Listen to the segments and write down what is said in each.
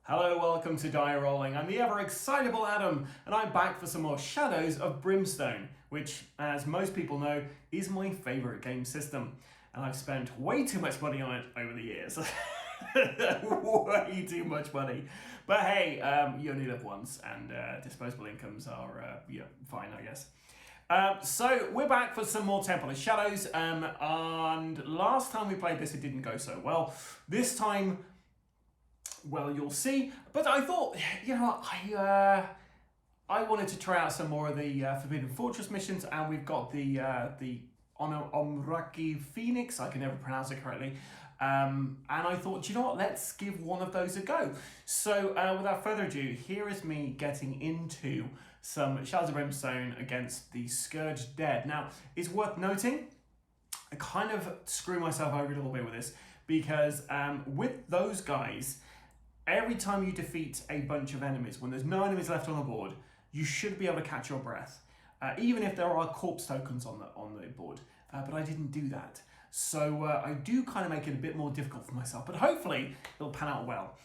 Hello, welcome to Die Rollin. I'm the ever excitable Adam, and I'm back for some more Shadows of Brimstone, which, as most people know, is my favourite game system. And I've spent way too much money on it over the years. Way too much money. But hey, you only live once, and disposable incomes are fine, I guess. So we're back for some more Temple of Shadows, and last time we played this, it didn't go so well. This time, well, you'll see. But I thought, I wanted to try out some more of the Forbidden Fortress missions, and we've got the Onmorake Phoenix. I can never pronounce it correctly. And I thought, you know what? Let's give one of those a go. So, without further ado, here is me getting into some Shadows of Brimstone against the Scourge Dead. Now, it's worth noting, I kind of screw myself over a little bit with this because with those guys, every time you defeat a bunch of enemies, when there's no enemies left on the board, you should be able to catch your breath, even if there are corpse tokens on the board. But I didn't do that, so I do kind of make it a bit more difficult for myself. But hopefully it'll pan out well.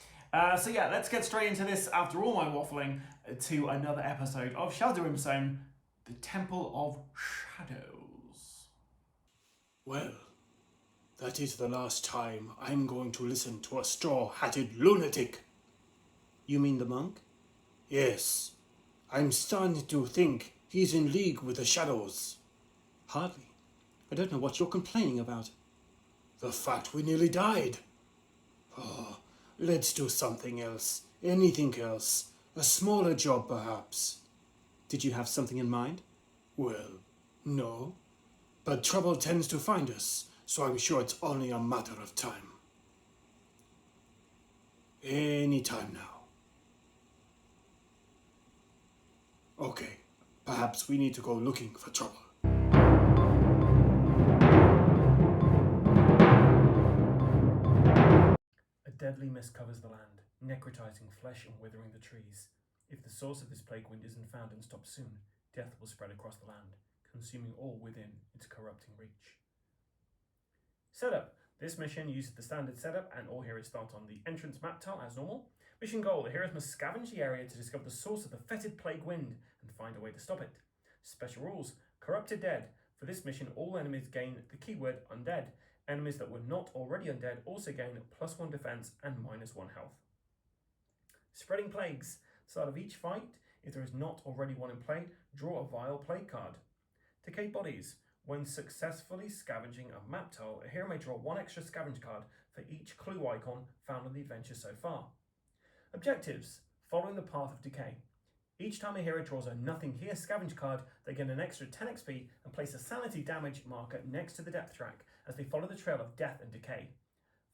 So yeah, let's get straight into this. After all my waffling, to another episode of Shadows of Brimstone, the Temple of Shadows. Well, that is the last time I'm going to listen to a straw-hatted lunatic. You mean the monk? Yes, I'm starting to think he's in league with the shadows. Hardly. I don't know what you're complaining about. The fact we nearly died. Oh, let's do something else. Anything else. A smaller job, perhaps. Did you have something in mind? Well, no. But trouble tends to find us, so I'm sure it's only a matter of time. Any time now. Okay, perhaps we need to go looking for trouble. A deadly mist covers the land, necrotizing flesh and withering the trees. If the source of this plague wind isn't found and stopped soon, death will spread across the land, consuming all within its corrupting reach. Setup. This mission uses the standard setup, and all heroes start on the entrance map tile as normal. Mission goal. The heroes must scavenge the area to discover the source of the fetid plague wind and find a way to stop it. Special rules. Corrupted Dead. For this mission, all enemies gain the keyword undead. Enemies that were not already undead also gain +1 defense and -1 health. Spreading Plagues. Start of each fight, if there is not already one in play, draw a vile plague card. Decayed Bodies. When successfully scavenging a map tile, a hero may draw 1 extra scavenge card for each clue icon found on the adventure so far. Objectives. Following the path of decay. Each time a hero draws a Nothing Here scavenge card, they gain an extra 10 XP and place a sanity damage marker next to the depth track as they follow the trail of death and decay.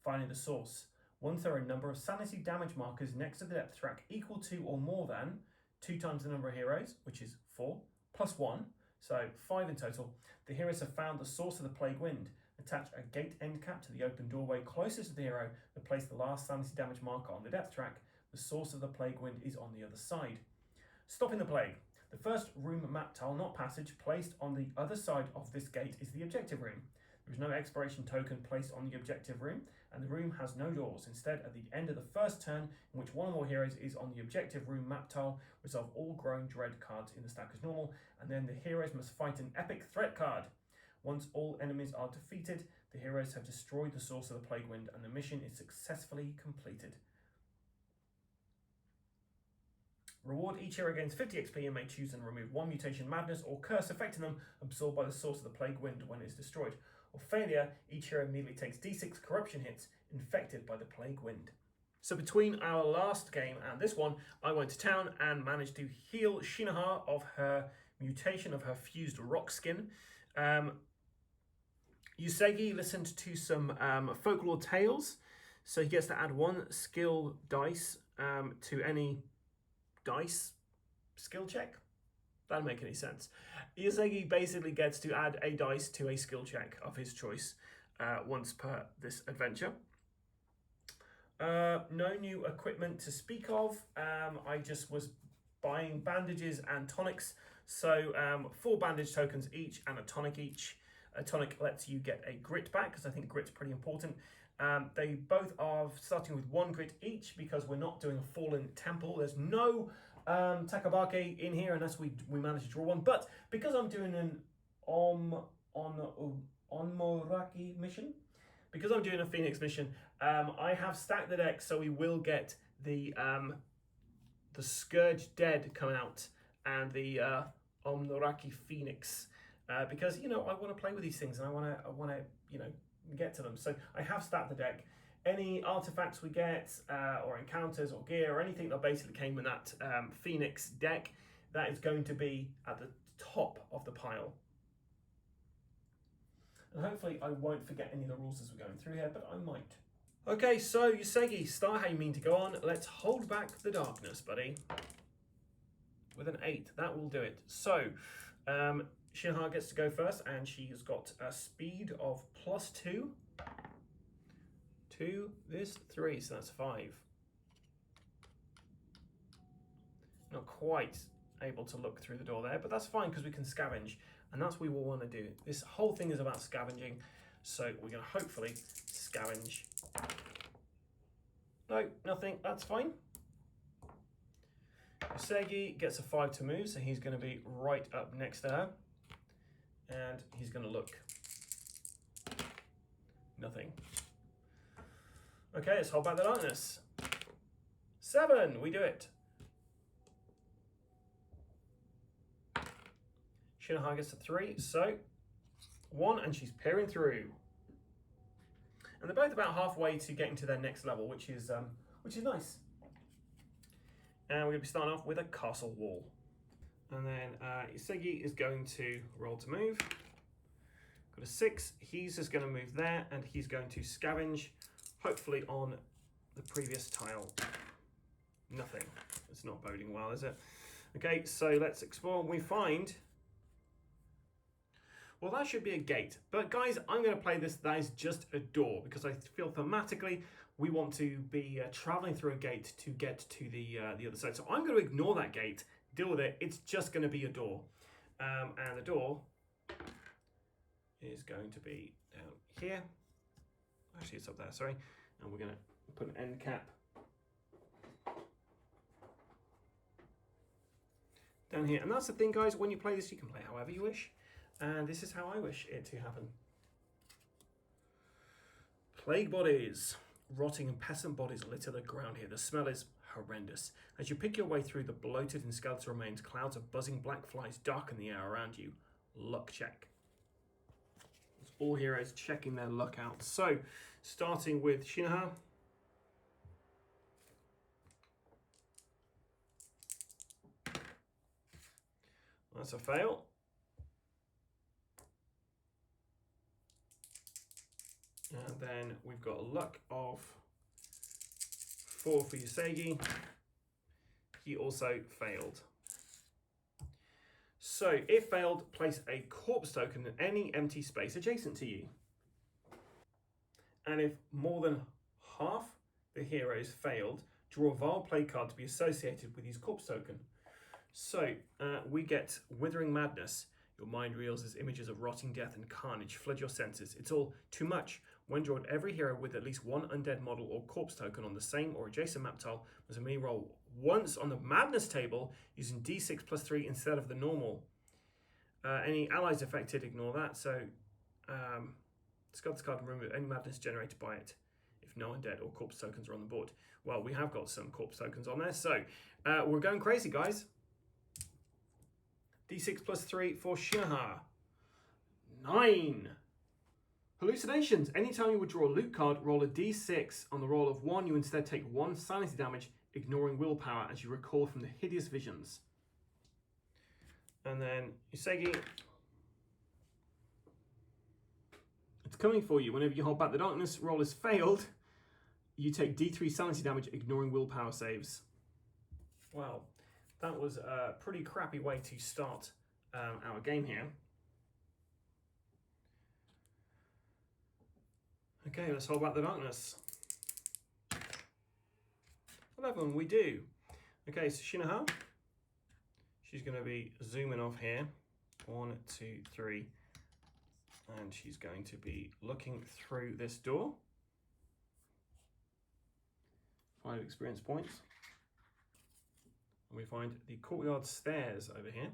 Finding the source. Once there are a number of sanity damage markers next to the depth track equal to or more than 2 times the number of heroes, which is 4, +1, so 5 in total, the heroes have found the source of the plague wind. Attach a gate end cap to the open doorway closest to the hero and place the last sanity damage marker on the depth track. The source of the plague wind is on the other side. Stopping the plague. The first room map tile, not passage, placed on the other side of this gate is the objective room. There is no expiration token placed on the objective room, and the room has no doors. Instead, at the end of the first turn, in which one or more heroes is on the objective room map tile, resolve all Grown Dread cards in the stack as normal, and then the heroes must fight an epic threat card. Once all enemies are defeated, the heroes have destroyed the source of the plague wind, and the mission is successfully completed. Reward. Each hero gains 50 XP and may choose and remove 1 mutation, madness, or curse affecting them absorbed by the source of the plague wind when it is destroyed. Or failure, each hero immediately takes D6 corruption hits infected by the plague wind. So between our last game and this one, I went to town and managed to heal Shinoha of her mutation of her fused rock skin. Yusegi listened to some folklore tales, so he gets to add 1 skill dice to any dice skill check. That doesn't make any sense. Yusegi basically gets to add a dice to a skill check of his choice once per this adventure. No new equipment to speak of. I just was buying bandages and tonics. So 4 bandage tokens each and a tonic each. A tonic lets you get a grit back because I think grit's pretty important. They both are starting with 1 grit each because we're not doing a fallen temple. There's no Takabake in here unless we manage to draw one. But because I'm doing an Onmorake mission, because I'm doing a Phoenix mission, I have stacked the deck so we will get the Scourge Dead come out and the Onmorake Phoenix, because I want to play with these things and I want to get to them. So I have stacked the deck. Any artifacts we get or encounters or gear or anything that basically came in that Phoenix deck, that is going to be at the top of the pile. And hopefully I won't forget any of the rules as we're going through here, but I might. Okay, so Yusegi, start how you mean to go on. Let's hold back the darkness, buddy. With an 8, that will do it. So, Shinohara gets to go first, and she's got a speed of +2 to this 3, so that's 5. Not quite able to look through the door there, but that's fine because we can scavenge, and that's what we will want to do. This whole thing is about scavenging, so we're going to hopefully scavenge. No, nothing, that's fine. Yusegi gets a 5 to move, so he's going to be right up next to her. And he's going to look. Nothing. Okay, let's hold back the darkness. 7, we do it. Shinohara gets a 3, so 1, and she's peering through. And they're both about halfway to getting to their next level, which is nice. And we're going to be starting off with a castle wall. And then Yusegi is going to roll to move. Got a 6. He's just going to move there, and he's going to scavenge, hopefully on the previous tile. Nothing. It's not boding well, is it? Okay, so let's explore. We find... Well, that should be a gate. But guys, I'm going to play this. That is just a door, because I feel thematically we want to be traveling through a gate to get to the other side. So I'm going to ignore that gate, deal with it. It's just going to be a door. And the door is going to be down here. Actually, it's up there, sorry. And we're going to put an end cap down here. And that's the thing, guys. When you play this, you can play however you wish. And this is how I wish it to happen. Plague bodies. Rotting and peasant bodies litter the ground here. The smell is horrendous. As you pick your way through the bloated and skeletal remains, clouds of buzzing black flies darken the air around you. Luck check. It's all heroes checking their luck out. So, starting with Shinohara. That's a fail. And then we've got a luck of 4 for Yusegi. He also failed. So, if failed, place a corpse token in any empty space adjacent to you. And if more than half the heroes failed, draw a vile plague card to be associated with his corpse token. So, we get Withering Madness. Your mind reels as images of rotting death and carnage flood your senses. It's all too much. When drawn, every hero with at least one undead model or corpse token on the same or adjacent map tile must immediately roll once on the madness table using d6 plus 3 instead of the normal. Any allies affected, ignore that. So, discard this card and remove any madness generated by it if no undead or corpse tokens are on the board. Well, we have got some corpse tokens on there, so we're going crazy, guys. D6 plus 3 for Shinohara. 9. Hallucinations. Anytime you would draw a loot card, roll a d6. On the roll of 1, you instead take 1 sanity damage, ignoring willpower as you recall from the hideous visions. And then Yusegi. It's coming for you. Whenever you hold back the darkness, roll is failed. You take d3 sanity damage, ignoring willpower saves. Wow. That was a pretty crappy way to start our game here. Okay, let's hold back the darkness. 11, we do. Okay, so Shinohara. She's going to be zooming off here. 1, 2, 3. And she's going to be looking through this door. 5 experience points. And we find the courtyard stairs over here.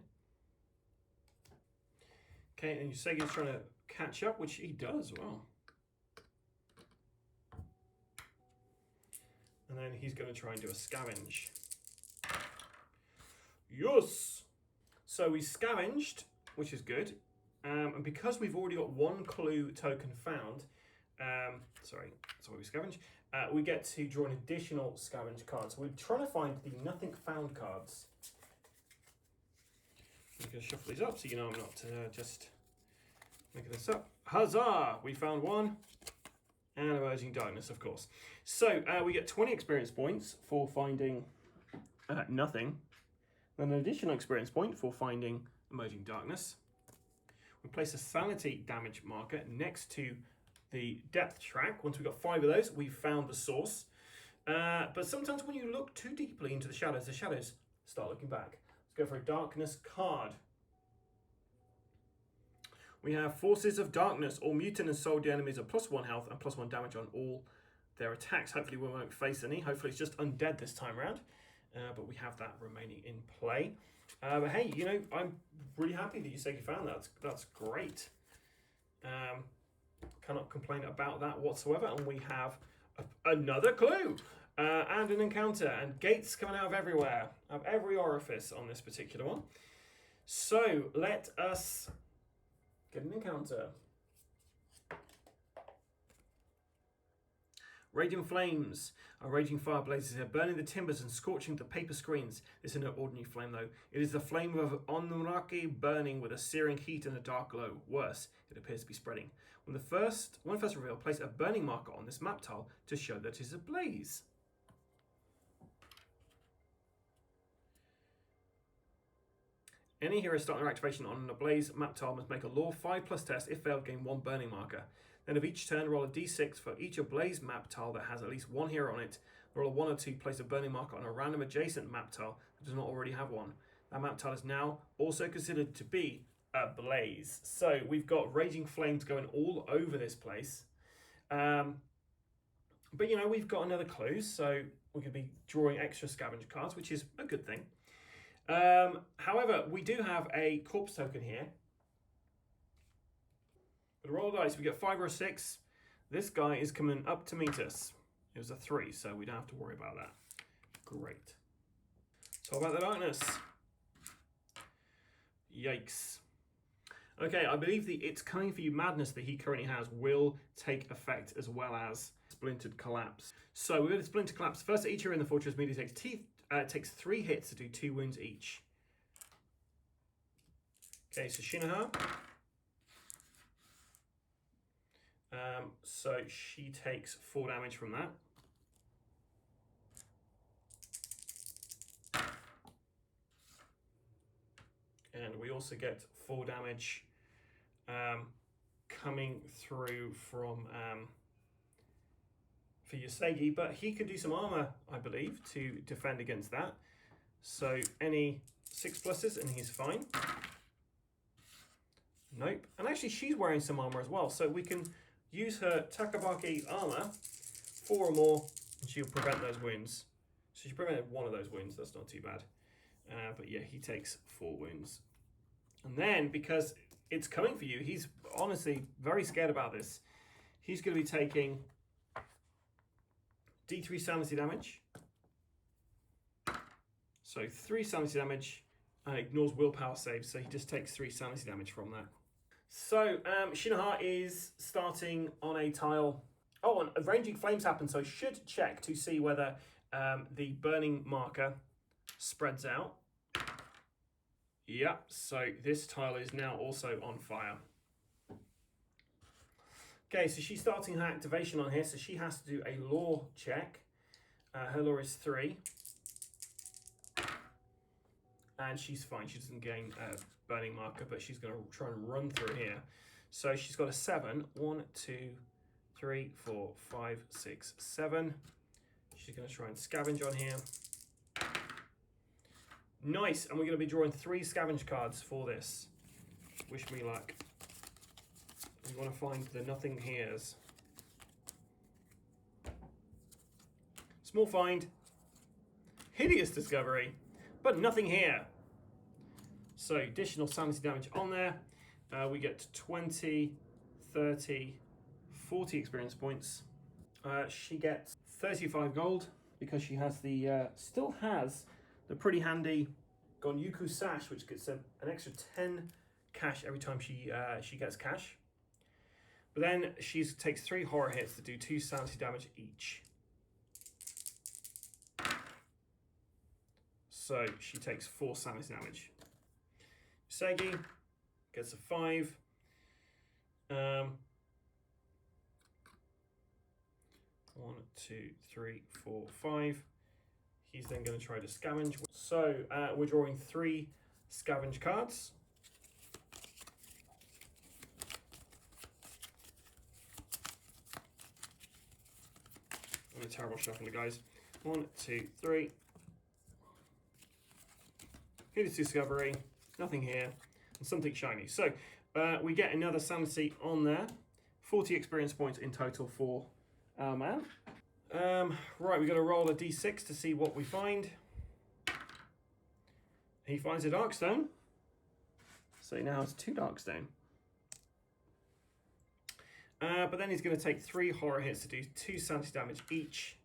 Okay, and Yusegi's trying to catch up, which he does well. And then he's going to try and do a scavenge. Yes! So we scavenged, which is good. And because we've already got 1 clue token found, sorry, that's why we scavenge, we get to draw an additional scavenge card. So we're trying to find the nothing found cards. I'm going to shuffle these up so you know I'm not just making this up. Huzzah! We found 1. And Emerging Darkness, of course. So we get 20 experience points for finding nothing. Then an additional experience point for finding Emerging Darkness. We place a sanity damage marker next to the depth track. Once we've got 5 of those, we've found the source. But sometimes when you look too deeply into the shadows start looking back. Let's go for a Darkness card. We have Forces of Darkness. All mutant and soldier enemies are +1 health and +1 damage on all their attacks. Hopefully we won't face any. Hopefully it's just undead this time around. But we have that remaining in play. But hey, you know, I'm really happy that Yusegi found that. That's great. Cannot complain about that whatsoever. And we have another clue and an encounter. And gates coming out of everywhere. Out of every orifice on this particular one. So let us get an encounter. Raging flames. A raging fire blazes here, burning the timbers and scorching the paper screens. This is no ordinary flame, though. It is the flame of Onmorake burning with a searing heat and a dark glow. Worse, it appears to be spreading. When first revealed, place a burning marker on this map tile to show that it is ablaze. Any hero starting their activation on an ablaze map tile must make a Law 5+ test. If failed, gain 1 burning marker. Then of each turn, roll a d6 for each ablaze map tile that has at least 1 hero on it. Roll a 1 or 2, place a burning marker on a random adjacent map tile that does not already have one. That map tile is now also considered to be ablaze. So we've got raging flames going all over this place. But you know, we've got another clue, so we're going to be drawing extra scavenger cards, which is a good thing. However, we do have a corpse token here. But roll the dice, we get 5 or 6. This guy is coming up to meet us. It was a 3, so we don't have to worry about that. Great. So about the darkness. Yikes. Okay, I believe the It's Coming For You madness that he currently has will take effect, as well as Splintered Collapse. So we're going to Splintered Collapse. First, each hero in the fortress immediately takes 3 hits to do 2 wounds each. Okay, so Shinoha. So she takes 4 damage from that. And we also get 4 damage coming through from for Yusegi, but he could do some armor, I believe, to defend against that. So any 6+ and he's fine. Nope. And actually she's wearing some armor as well, so we can use her Takabaki armor 4 or more and she'll prevent those wounds. So she prevented 1 of those wounds, that's not too bad. But yeah, he takes 4 wounds. And then, because it's coming for you, he's honestly very scared about this. He's going to be taking D3 sanity damage. So 3 sanity damage and ignores willpower saves, so he just takes 3 sanity damage from that. So Shinoha is starting on a tile. Oh, and raging flames happen, so I should check to see whether the burning marker spreads out. Yeah, so this tile is now also on fire. Okay, so she's starting her activation on here, so she has to do a law check. Her law is 3. And she's fine, she doesn't gain a burning marker, but she's going to try and run through here. So she's got a 7. 1, 2, 3, 4, 5, 6, 7. She's going to try and scavenge on here. Nice, and we're going to be drawing 3 scavenge cards for this. Wish me luck. We want to find the nothing here's. Small find. Hideous discovery. But nothing here. So additional sanity damage on there. We get 20, 30, 40 experience points. She gets 35 gold because she has the still has the pretty handy Gonyuku Sash, which gets an extra 10 cash every time she gets cash. But then she takes 3 horror hits to do 2 sanity damage each. So she takes 4 sanity damage. Usagi gets a 5. 1, 2, 3, 4, 5. He's then going to try to scavenge. So we're drawing 3 scavenge cards. I'm a terrible shuffler, guys. 1, 2, 3. Here's discovery. Nothing here. And something shiny. So we get another sanity on there. 40 experience points in total for our man. Right, we've got to roll a d6 to see what we find. He finds a Darkstone. So he now has 2 Darkstone. But then he's going to take 3 horror hits to do 2 sanity damage each.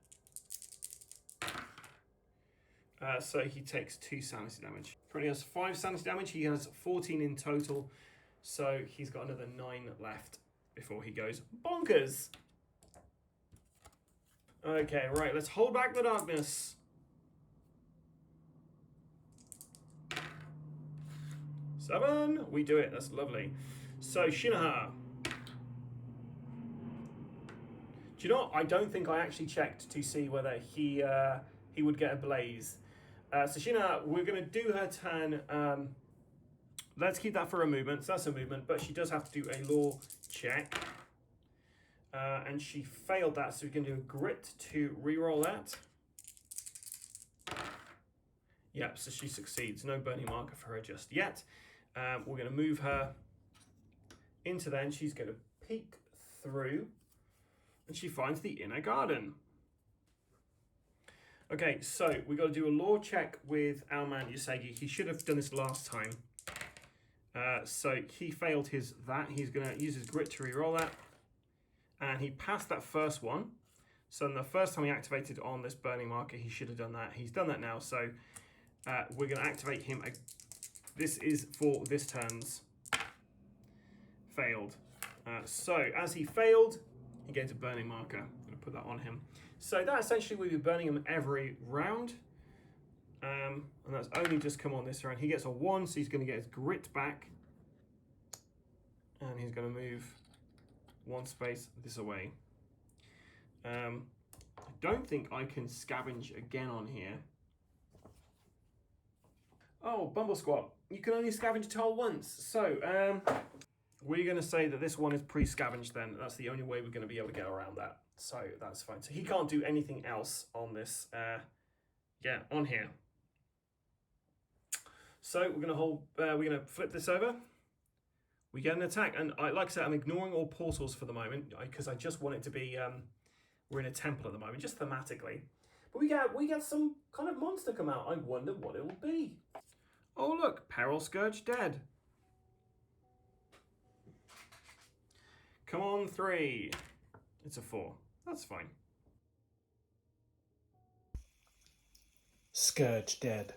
So he takes 2 sanity damage. Currently has 5 sanity damage. He has 14 in total. So he's got another 9 left before he goes bonkers. Okay, right, let's hold back the darkness. Seven, we do it, that's lovely. So, Shinohara. Do you know what? I don't think I actually checked to see whether he would get a blaze. So, Shinohara, we're going to do her turn. Let's keep that for a movement, so that's a movement, but she does have to do a law check. And she failed that, so we can do a grit to reroll that. Yep, so she succeeds. No burning marker for her just yet. We're going to move her into there, and she's going to peek through, and she finds the inner garden. Okay, so we got to do a law check with our man Usagi. He should have done this last time. So he failed his that. He's going to use his grit to reroll that. And he passed that first one. So the first time he activated on this burning marker, he should have done that. He's done that now. So we're going to activate him. This is for this turn's failed. So as he failed, he gains a burning marker. I'm going to put that on him. So that essentially will be burning him every round. And that's only just come on this round. He gets a 1, so he's going to get his grit back. And he's going to move 1 space this away. I don't think I can scavenge again on here. Oh, Bumble Squat. You can only scavenge a tile once. So, we're going to say that this one is pre-scavenged then. That's the only way we're going to be able to get around that. So, that's fine. So, he can't do anything else on this. On here. So, we're going to hold. We're going to flip this over. We get an attack, and like I said, I'm ignoring all portals for the moment because I just want it to be. We're in a temple at the moment, just thematically. But we get some kind of monster come out. I wonder what it will be. Oh look, Peril Scourge Dead. Come on, 3. It's a 4. That's fine. Scourge Dead.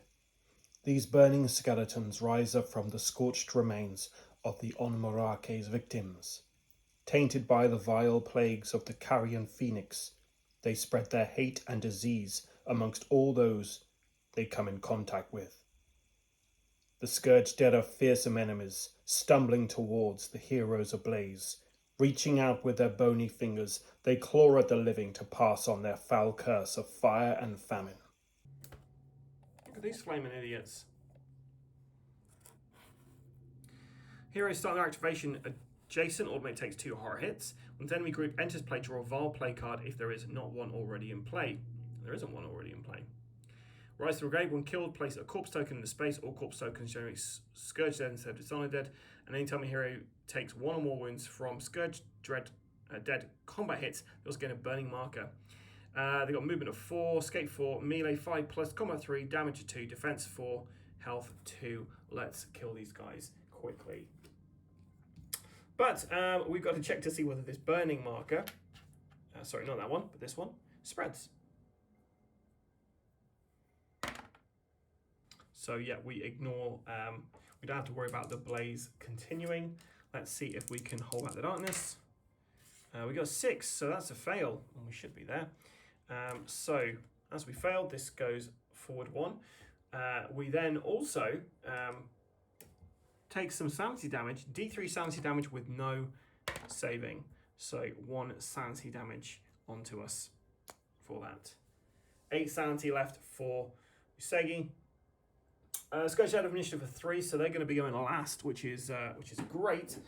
These burning skeletons rise up from the scorched remains of the Onmorake's victims. Tainted by the vile plagues of the Carrion Phoenix, they spread their hate and disease amongst all those they come in contact with. The Scourge Dead are fearsome enemies, stumbling towards the heroes ablaze. Reaching out with their bony fingers, they claw at the living to pass on their foul curse of fire and famine. Look at these flaming idiots. Hero start their activation adjacent, automatically takes 2 horror hits. When the enemy group enters play, draw a vile play card if there is not one already in play. There isn't one already in play. Rise to the grave. When killed, place a corpse token in the space. All corpse tokens generate Scourge Dead instead of Dishonored Dead. And anytime a hero takes 1 or more wounds from Scourge Dead combat hits, they also gain a burning marker. They got movement of 4, escape 4, melee 5 plus, combat 3, damage 2, defense 4, health 2. Let's kill these guys quickly. But we've got to check to see whether this burning marker, sorry, not that one, but this one, spreads. So yeah, we ignore, we don't have to worry about the blaze continuing. Let's see if we can hold back the darkness. We got 6, so that's a fail, and we should be there. So as we failed, this goes forward 1. We then also take some sanity damage, D3 sanity damage with no saving. So 1 sanity damage onto us for that. 8 sanity left for Usagi. Scourge Dead have initiative for 3, so they're going to be going last, which is great.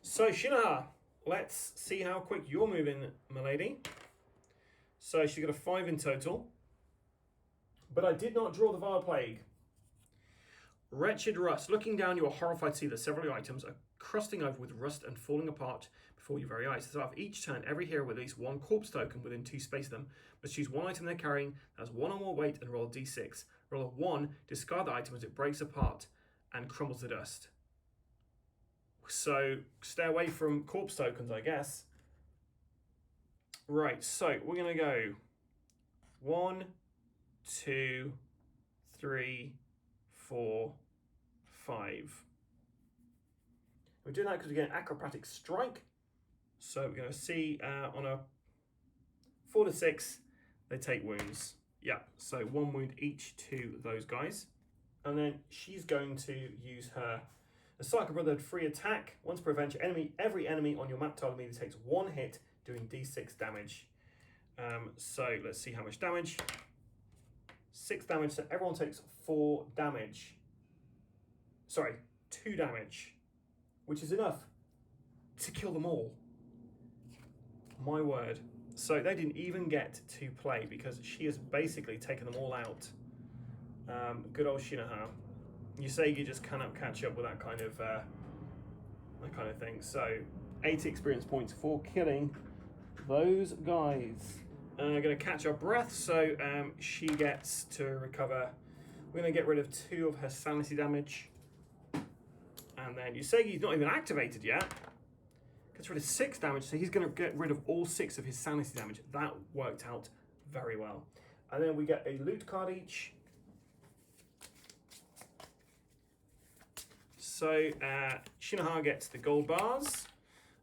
So Shinoha, let's see how quick you're moving, milady. So she's got a 5 in total. But I did not draw the Vile Plague. Wretched rust. Looking down, you are horrified to see that several items are crusting over with rust and falling apart before your very eyes. So after each turn, every hero with at least 1 corpse token within 2 space of them must choose 1 item they're carrying that has 1 or more weight and roll a d6. Roll a 1, discard the item as it breaks apart and crumbles to dust. So stay away from corpse tokens, I guess. Right, so we're going to go 1, 2, 3, 4, 5. We're doing that because we get an acrobatic strike. So we're going to see on a 4 to 6, they take wounds. Yeah, so 1 wound each to those guys. And then she's going to use her Asaka Brotherhood free attack. Once per adventure, every enemy on your map tile immediately takes 1 hit, doing d6 damage. So let's see how much damage. 6 damage, so everyone takes 4 damage. Sorry, 2 damage, which is enough to kill them all. My word. So they didn't even get to play because she has basically taken them all out. Good old Shinoha. Usagi just cannot catch up with that kind of thing. So 80 experience points for killing those guys. Going to catch our breath, so she gets to recover. We're going to get rid of 2 of her sanity damage. And then Usagi's not even activated yet. Gets rid of 6 damage, so he's going to get rid of all 6 of his sanity damage. That worked out very well. And then we get a loot card each. So Shinoha gets the gold bars.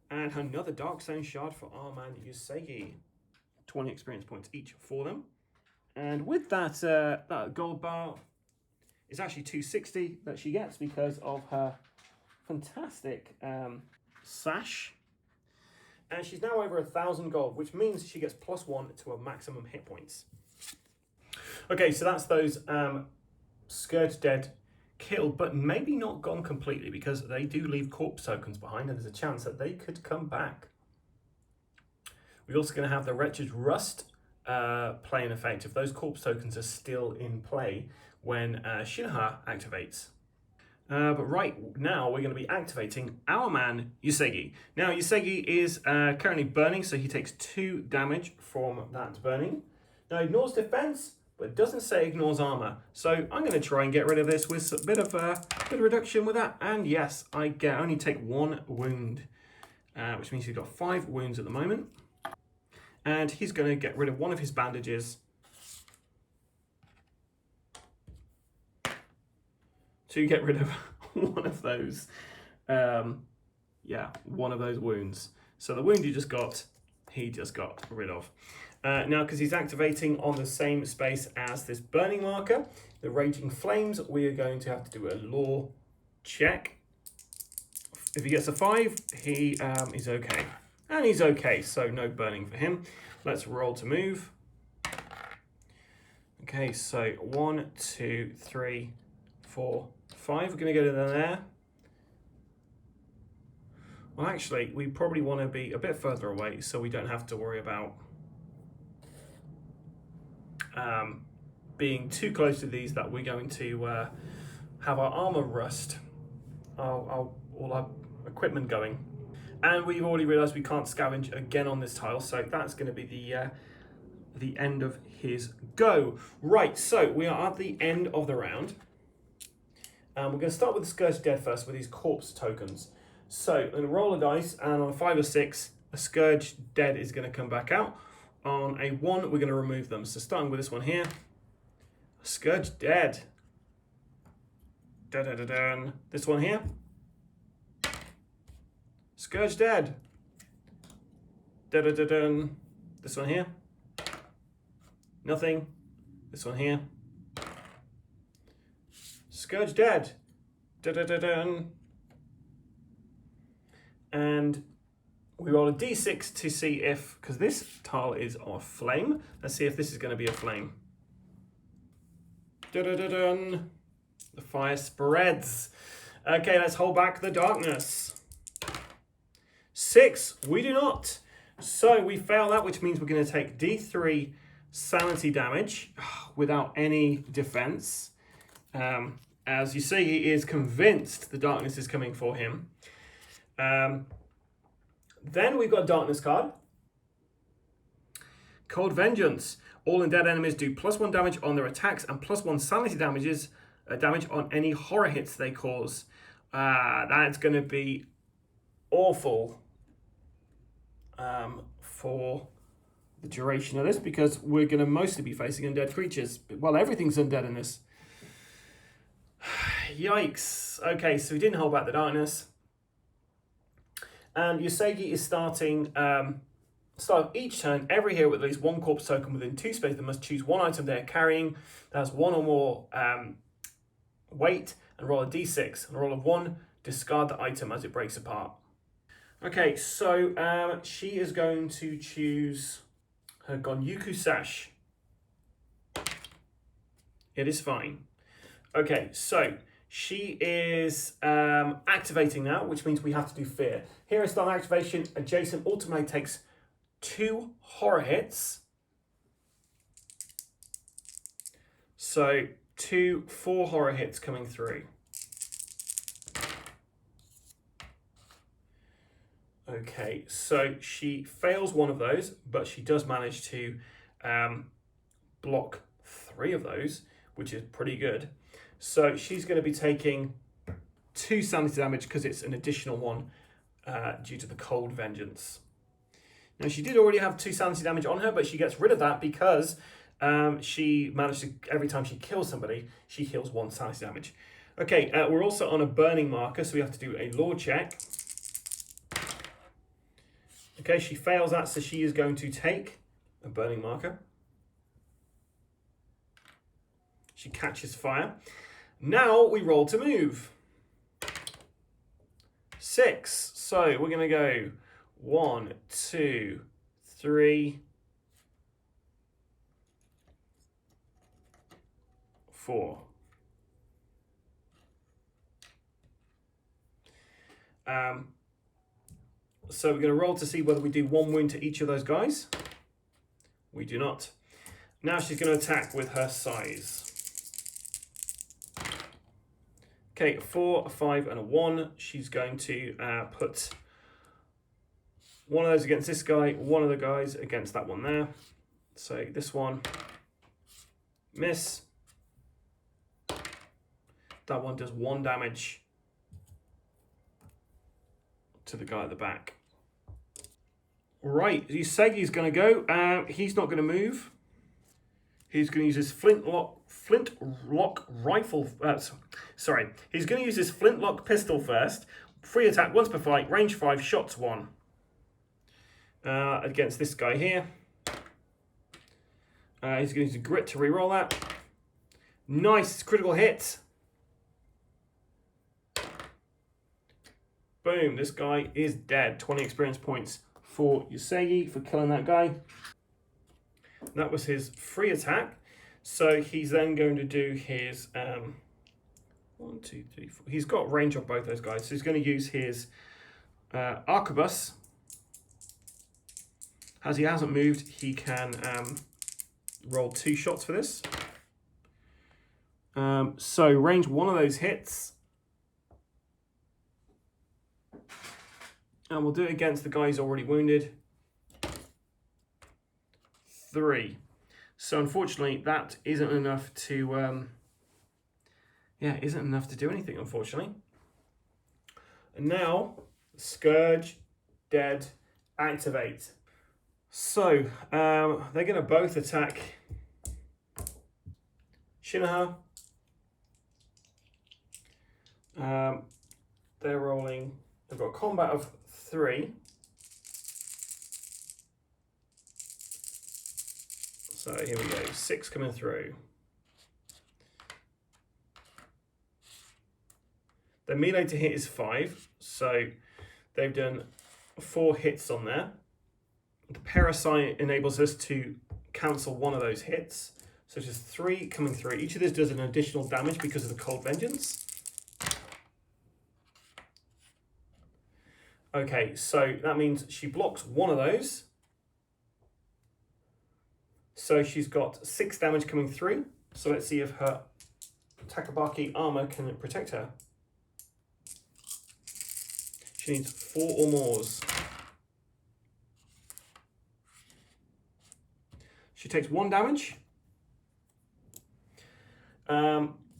And another Dark Stone shard for our man Usagi. 20 experience points each for them. And with that, that gold bar is actually 260 that she gets because of her fantastic sash. And she's now over 1,000 gold, which means she gets +1 to her maximum hit points. Okay, so that's those Scourge Dead killed, but maybe not gone completely because they do leave corpse tokens behind and there's a chance that they could come back. We're also going to have the Wretched Rust play an effect if those corpse tokens are still in play when Shinoha activates. But right now we're going to be activating our man Usagi. Now Usagi is currently burning, so he takes 2 damage from that burning. Now ignores defense, but it doesn't say ignores armor. So I'm going to try and get rid of this with a bit of reduction with that. And yes, I only take 1 wound, which means he's got 5 wounds at the moment. And he's going to get rid of 1 of his bandages to get rid of one of those, one of those wounds. So the wound he just got rid of. Now, because he's activating on the same space as this burning marker, the Raging Flames, we are going to have to do a law check. If he gets a 5, he is okay. And he's okay, so no burning for him. Let's roll to move. Okay, so 1, 2, 3, 4, 5. We're going to go to there. Well, actually, we probably want to be a bit further away so we don't have to worry about being too close to these that we're going to have our armor rust, all our equipment going. And we've already realised we can't scavenge again on this tile, so that's going to be the the end of his go. Right, so we are at the end of the round. We're going to start with the Scourge Dead first with these corpse tokens. So I'm going to roll a dice, and on a 5 or 6, a Scourge Dead is going to come back out. On a 1, we're going to remove them. So starting with this one here, Scourge Dead. Da-da-da-dun. This one here, Scourge Dead. Da-da-da-dun. This one here, nothing. This one here, Scourge Dead. Da-da-da-dun. And we roll a d6 to see if, because this tile is a flame, let's see if this is going to be a flame. Da-da-da-dun. The fire spreads. Okay, let's hold back the darkness. 6, we do not. So we fail that, which means we're going to take d3 sanity damage without any defense. As you see, he is convinced the darkness is coming for him. Then we've got a darkness card. Cold Vengeance. All undead enemies do +1 damage on their attacks and +1 sanity damage on any horror hits they cause. That's going to be awful for the duration of this, because we're going to mostly be facing undead creatures. Well, everything's undead in this. Yikes. Okay, so we didn't hold back the darkness. And Yusegi is starting... start of each turn, every hero with at least 1 corpse token within 2 spaces, they must choose 1 item they're carrying that has 1 or more weight, and roll a d6. And roll a 1, discard the item as it breaks apart. Okay, so she is going to choose her Gonyuku Sash. It is fine. Okay, so she is activating now, which means we have to do Fear. Hero style activation, adjacent automatically takes 2 horror hits. So 4 horror hits coming through. Okay, so she fails 1 of those, but she does manage to block 3 of those, which is pretty good. So she's going to be taking 2 sanity damage because it's an additional 1 due to the Cold Vengeance. Now, she did already have 2 sanity damage on her, but she gets rid of that because she managed to, every time she kills somebody, she heals 1 sanity damage. Okay, we're also on a burning marker, so we have to do a law check. Okay, she fails that, so she is going to take a burning marker. She catches fire. Now we roll to move. 6. So we're going to go 1, 2, 3, 4. So we're going to roll to see whether we do 1 wound to each of those guys. We do not. Now she's going to attack with her size. Okay, 4, a 5, and a 1. She's going to put 1 of those against this guy, 1 of the guys against that one there. So this one, miss. That one does 1 damage to the guy at the back. Right, Yusegi's going to go. He's not going to move. He's going to use his flintlock rifle. He's going to use his flintlock pistol first. Free attack once per fight. Range 5, shots 1. Against this guy here. He's going to use a grit to reroll that. Nice critical hit. Boom, this guy is dead. 20 experience points for Yusegi for killing that guy. That was his free attack. So he's then going to do his 1, 2, 3, 4. He's got range on both those guys. So he's going to use his arquebus. As he hasn't moved, he can roll 2 shots for this. So range 1 of those hits. And we'll do it against the guy who's already wounded. 3. So unfortunately, that isn't enough to, isn't enough to do anything, unfortunately. And now, Scourge Dead activate. So, they're going to both attack Shinoha. They're rolling, they've got a combat of 3. So here we go, 6 coming through. Their melee to hit is 5, so they've done 4 hits on there. The parasite enables us to cancel one of those hits. So it's just 3 coming through. Each of this does an additional damage because of the Cold Vengeance. Okay, so that means she blocks one of those. So she's got 6 damage coming through. So let's see if her Takabaki armor can protect her. She needs 4 or more. She takes 1 damage.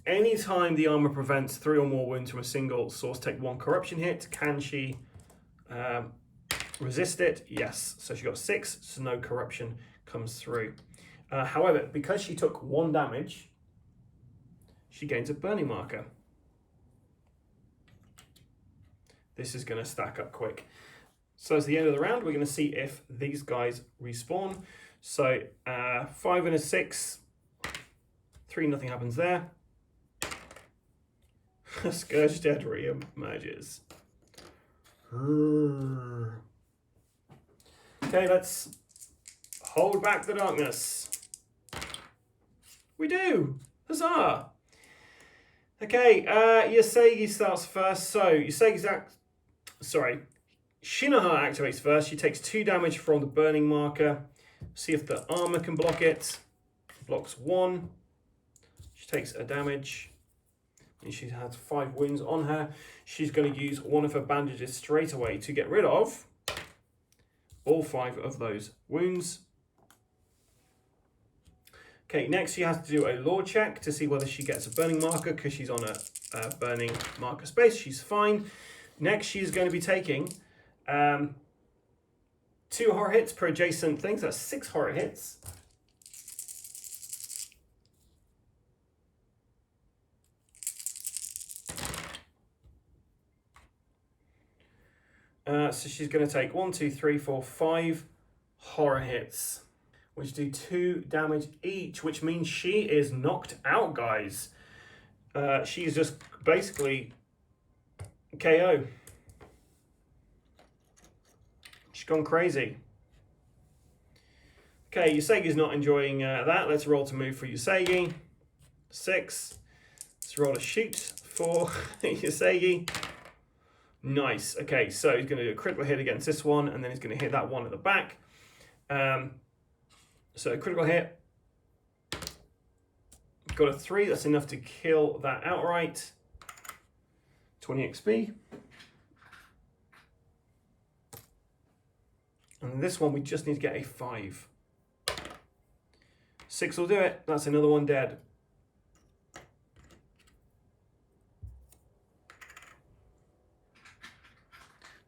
Anytime the armor prevents 3 or more wounds from a single source, take 1 corruption hit. Can she resist it? Yes. So she got 6, so no corruption comes through. However, because she took 1 damage, she gains a burning marker. This is going to stack up quick. So it's the end of the round. We're going to see if these guys respawn. So 5 and a 6. 3, nothing happens there. Scourge Dead re-emerges. Okay, let's hold back the darkness. We do! Huzzah! Okay, Yasegi starts first. So, Shinoha activates first. She takes 2 damage from the burning marker. See if the armor can block it. Blocks 1. She takes a damage. And she has 5 wounds on her. She's going to use one of her bandages straight away to get rid of all 5 of those wounds. Okay, next she has to do a law check to see whether she gets a burning marker because she's on a burning marker space. She's fine. Next, she's going to be taking 2 horror hits per adjacent things. That's 6 horror hits. So she's going to take 1, 2, 3, 4, 5 horror hits, which do 2 damage each, which means she is knocked out, guys. She's just basically KO. She's gone crazy. Okay, Yusegi's not enjoying that. Let's roll to move for Yusegi. 6. Let's roll a shoot for Yusegi. Nice. Okay, so he's going to do a critical hit against this one, and then he's going to hit that one at the back. So critical hit. Got a 3. That's enough to kill that outright. 20 XP. And this one, we just need to get a 5. 6 will do it. That's another one dead.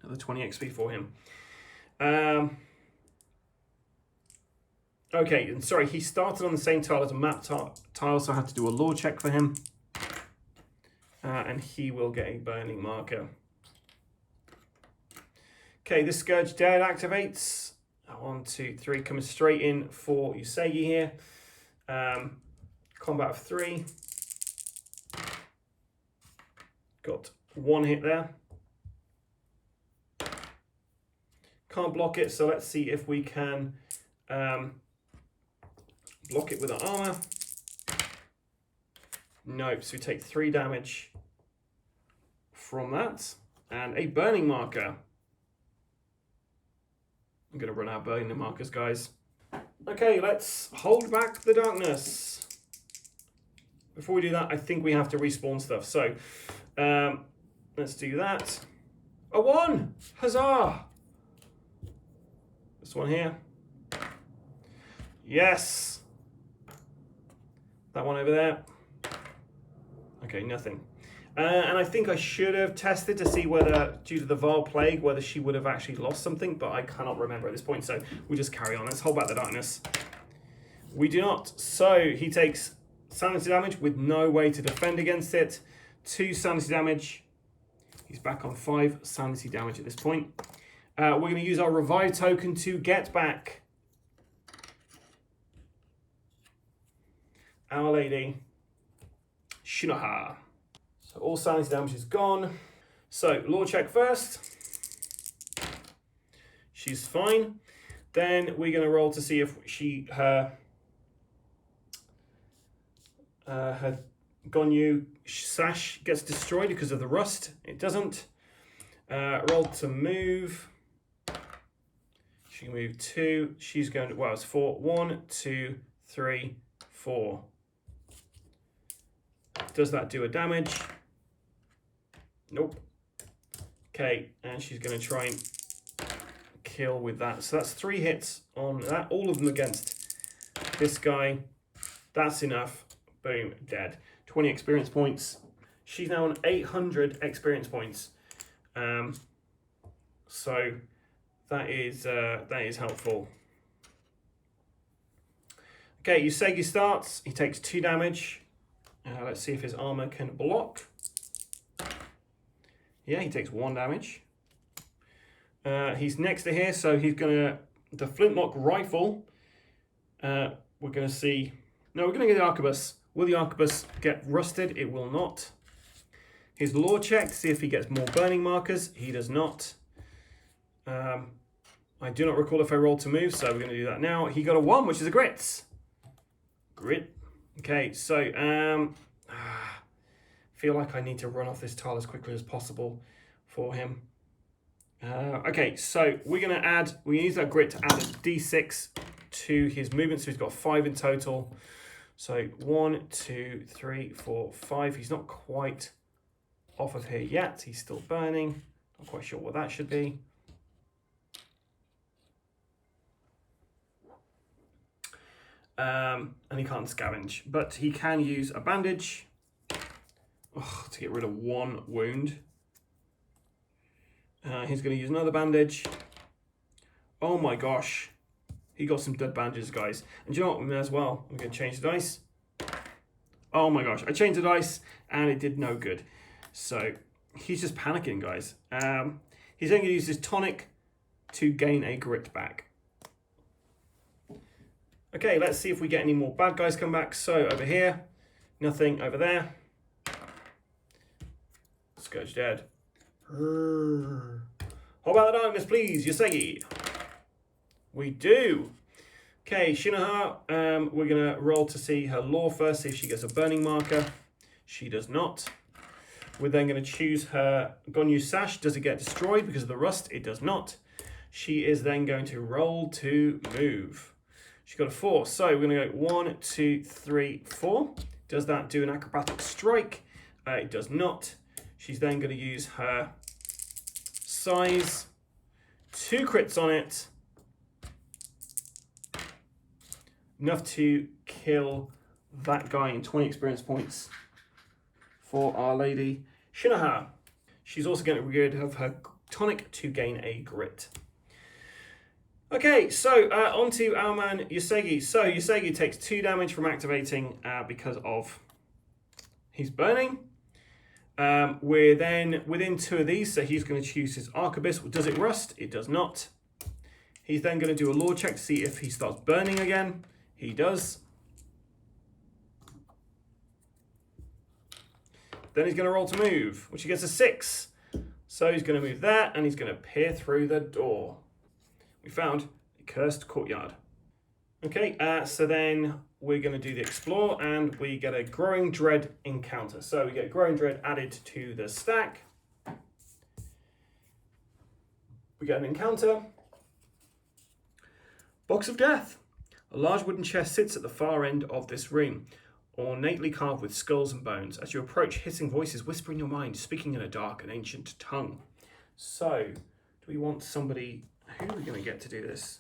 Another 20 XP for him. Okay, and sorry, he started on the same tile as a map tile, so I had to do a law check for him. And he will get a burning marker. Okay, this Scourge Dead activates. 1, 2, 3, coming straight in for Yusegi here. Combat of 3. Got 1 hit there. Can't block it, so let's see if we can block it with our armor. Nope, so we take 3 damage from that. And a burning marker. I'm going to run out of burning markers, guys. Okay, let's hold back the darkness. Before we do that, I think we have to respawn stuff. So, let's do that. A 1! Huzzah! This one here. Yes. That one over there. Okay, nothing. And I think I should have tested to see whether, due to the Vile Plague, whether she would have actually lost something, but I cannot remember at this point, so we'll just carry on. Let's hold back the darkness. We do not. So he takes sanity damage with no way to defend against it. 2 sanity damage. He's back on 5 sanity damage at this point. We're going to use our revive token to get back Our Lady Shinoha. So all sanity damage is gone. So law check first. She's fine. Then we're going to roll to see if her Gonyu sash gets destroyed because of the rust. It doesn't. Roll to move. She can move 2. She's going to, well, it's 4. 1, 2, 3, 4. Does that do a damage? Nope. Okay, and she's going to try and kill with that. So that's 3 hits on that. All of them against this guy. That's enough. Boom, dead. 20 experience points. She's now on 800 experience points. So that is helpful. Okay, Yusegi starts. He takes 2 damage. Let's see if his armor can block. Yeah, he takes 1 damage. He's next to here, so he's gonna the flintlock rifle. We're gonna see. No, we're gonna get the arquebus. Will the arquebus get rusted? It will not. His law check to see if he gets more burning markers. He does not. I do not recall if I rolled to move, so we're going to do that now. He got a 1, which is a grit. Grit. Okay, so feel like I need to run off this tile as quickly as possible for him. Okay, so we're going to use that grit to add a d6 to his movement, so he's got 5 in total. So 1, 2, 3, 4, 5. He's not quite off of here yet. He's still burning. Not quite sure what that should be. And he can't scavenge, but he can use a bandage to get rid of 1 wound. He's going to use another bandage. Oh my gosh. He got some dead bandages, guys. And do you know what? We may as well. I'm going to change the dice. Oh my gosh. I changed the dice and it did no good. So he's just panicking, guys. He's going to use his tonic to gain a grit back. Okay, let's see if we get any more bad guys come back. So over here, nothing over there. Scourge Dead. How about the darkness, please, Yusegi? We do. Okay, Shinoha, we're going to roll to see her lore first, see if she gets a burning marker. She does not. We're then going to choose her Gonyu sash. Does it get destroyed because of the rust? It does not. She is then going to roll to move. She's got a 4. So we're going to go 1, 2, 3, 4. Does that do an acrobatic strike? It does not. She's then going to use her size. 2 crits on it. Enough to kill that guy in 20 experience points for Our Lady Shinoha. She's also going to get rid of her tonic to gain a grit. Okay, so on to our man Yusegi. So Yusegi takes 2 damage from activating because of his burning. We're then within 2 of these, so he's going to choose his arquebus. Does it rust? It does not. He's then going to do a law check to see if he starts burning again. He does. Then he's going to roll to move, which he gets a 6. So he's going to move that, and he's going to peer through the door. We found a cursed courtyard. Okay, so then we're going to do the explore, and we get a growing dread encounter. So we get growing dread added to the stack. We get an encounter. Box of Death. A large wooden chest sits at the far end of this room, ornately carved with skulls and bones. As you approach, hissing voices whisper in your mind, speaking in a dark and ancient tongue. So, do we want somebody... Who are we going to get to do this?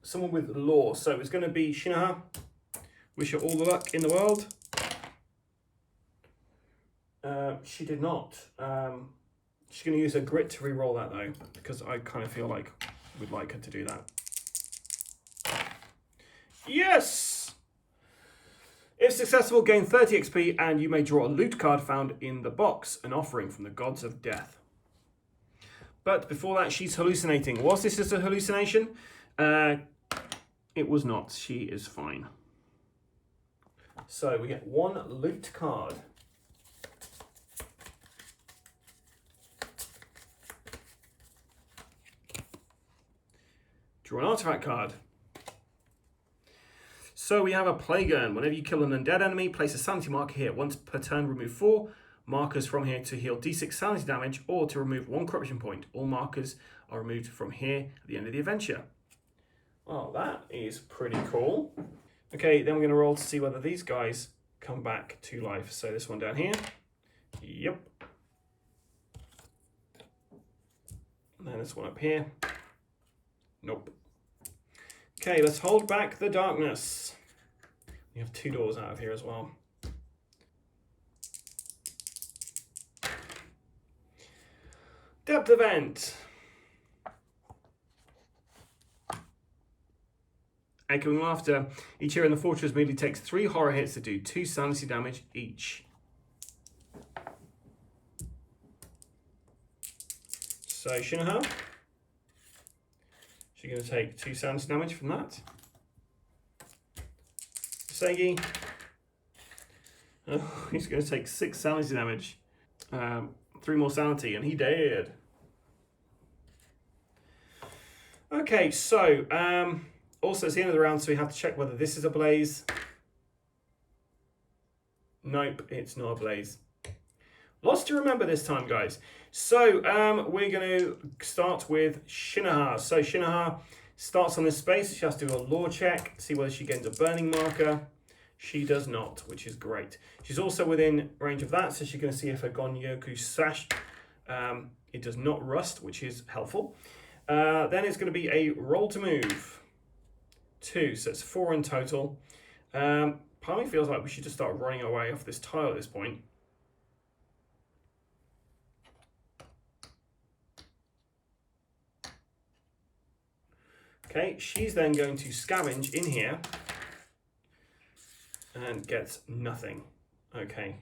Someone with lore. So it's going to be Shinoha. Wish her all the luck in the world. She did not. She's going to use her grit to re-roll that though, because I kind of feel like we'd like her to do that. Yes! If successful, gain 30 XP and you may draw a loot card found in the box, an offering from the gods of death. But before that, she's hallucinating. Was this just a hallucination? It was not. She is fine. So we get one loot card. Draw an artifact card. So we have a Plague Urn. Whenever you kill an undead enemy, place a sanity marker here. Once per turn, remove 4 markers from here to heal d6 sanity damage or to remove 1 corruption point. All markers are removed from here at the end of the adventure. Well, that is pretty cool. Okay, then we're going to roll to see whether these guys come back to life. So this one down here. Yep. And then this one up here. Nope. Okay, let's hold back the darkness. We have 2 doors out of here as well. Depth event. Echoing laughter. Each hero in the fortress immediately takes 3 horror hits that do 2 sanity damage each. So Shinoha. She's going to take 2 sanity damage from that. Segi. Oh, he's going to take 6 sanity damage. 3 more sanity, and he dead. Okay, so also it's the end of the round, so we have to check whether this is a blaze. Nope, it's not a blaze. Lots to remember this time, guys. So we're going to start with Shinoha. So Shinoha starts on this space. She has to do a lore check, see whether she gains a burning marker. She does not, which is great. She's also within range of that, so she's going to see if her Gonyoku Sash, it does not rust, which is helpful. Then it's going to be a roll to move. 2, so it's 4 in total. Part of me feels like we should just start running away off this tile at this point. Okay, she's then going to scavenge in here and gets nothing. Okay.